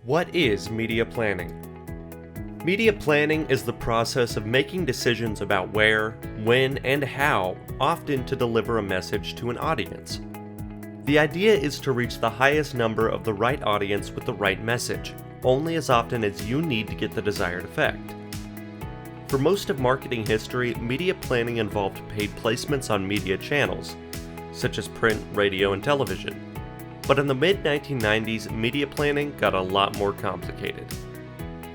What is media planning? Media planning is the process of making decisions about where, when, and how often to deliver a message to an audience. The idea is to reach the highest number of the right audience with the right message, only as often as you need to get the desired effect. For most of marketing history, media planning involved paid placements on media channels, such as print, radio, and television. But in the mid-1990s, media planning got a lot more complicated.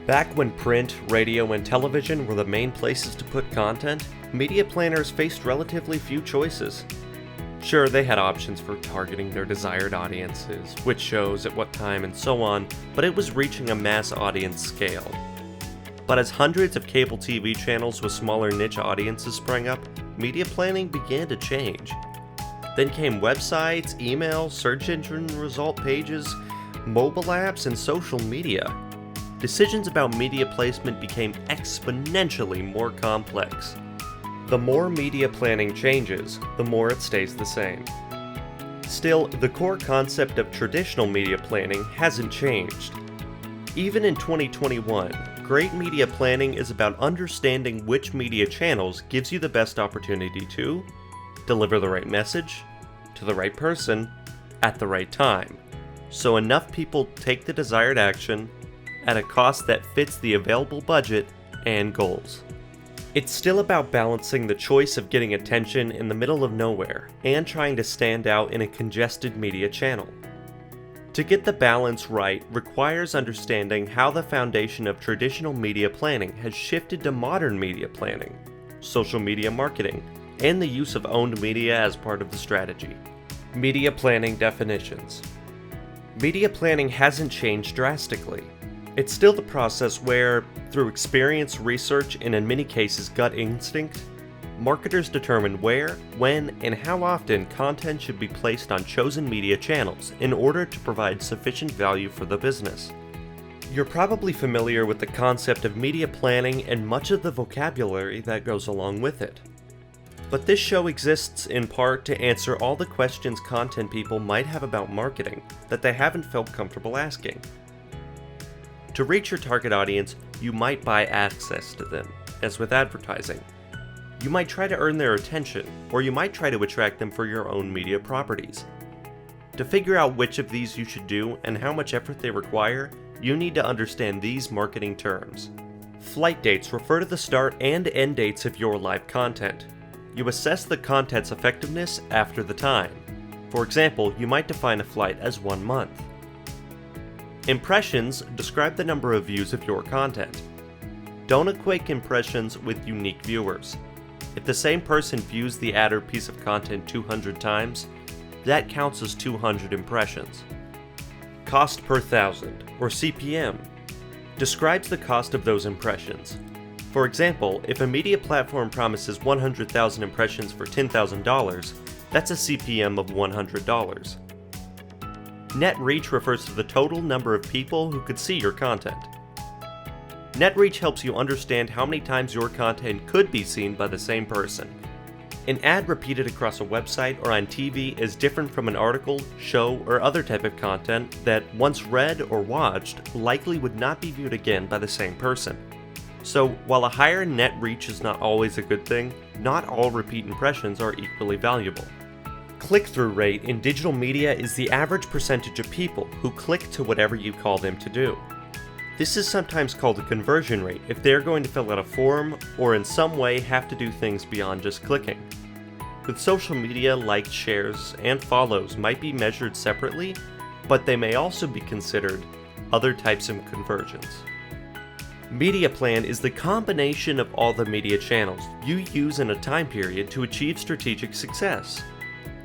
Back when print, radio, and television were the main places to put content, media planners faced relatively few choices. Sure, they had options for targeting their desired audiences, which shows at what time, and so on, but it was reaching a mass audience scale. But as hundreds of cable TV channels with smaller niche audiences sprang up, media planning began to change. Then came websites, email, search engine result pages, mobile apps, and social media. Decisions about media placement became exponentially more complex. The more media planning changes, the more it stays the same. Still, the core concept of traditional media planning hasn't changed. Even in 2021, great media planning is about understanding which media channels gives you the best opportunity to deliver the right message to the right person at the right time, so enough people take the desired action at a cost that fits the available budget and goals. It's still about balancing the choice of getting attention in the middle of nowhere and trying to stand out in a congested media channel. To get the balance right requires understanding how the foundation of traditional media planning has shifted to modern media planning, social media marketing, and the use of owned media as part of the strategy. Media planning definitions. Media planning hasn't changed drastically. It's still the process where, through experience, research, and in many cases gut instinct, marketers determine where, when, and how often content should be placed on chosen media channels in order to provide sufficient value for the business. You're probably familiar with the concept of media planning and much of the vocabulary that goes along with it. But this show exists in part to answer all the questions content people might have about marketing that they haven't felt comfortable asking. To reach your target audience, you might buy access to them, as with advertising. You might try to earn their attention, or you might try to attract them for your own media properties. To figure out which of these you should do and how much effort they require, you need to understand these marketing terms. Flight dates refer to the start and end dates of your live content. You assess the content's effectiveness after the time. For example, you might define a flight as 1 month. Impressions describe the number of views of your content. Don't equate impressions with unique viewers. If the same person views the ad or piece of content 200 times, that counts as 200 impressions. Cost per thousand, or CPM, describes the cost of those impressions. For example, if a media platform promises 100,000 impressions for $10,000, that's a CPM of $100. Net reach refers to the total number of people who could see your content. Net reach helps you understand how many times your content could be seen by the same person. An ad repeated across a website or on TV is different from an article, show, or other type of content that, once read or watched, likely would not be viewed again by the same person. So, while a higher net reach is not always a good thing, not all repeat impressions are equally valuable. Click-through rate in digital media is the average percentage of people who click to whatever you call them to do. This is sometimes called a conversion rate if they're going to fill out a form or in some way have to do things beyond just clicking. With social media, likes, shares, and follows might be measured separately, but they may also be considered other types of conversions. Media plan is the combination of all the media channels you use in a time period to achieve strategic success.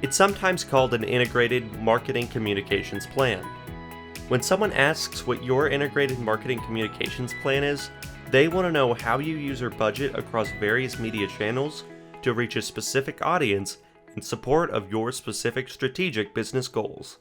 It's sometimes called an integrated marketing communications plan. When someone asks what your integrated marketing communications plan is, they want to know how you use your budget across various media channels to reach a specific audience in support of your specific strategic business goals.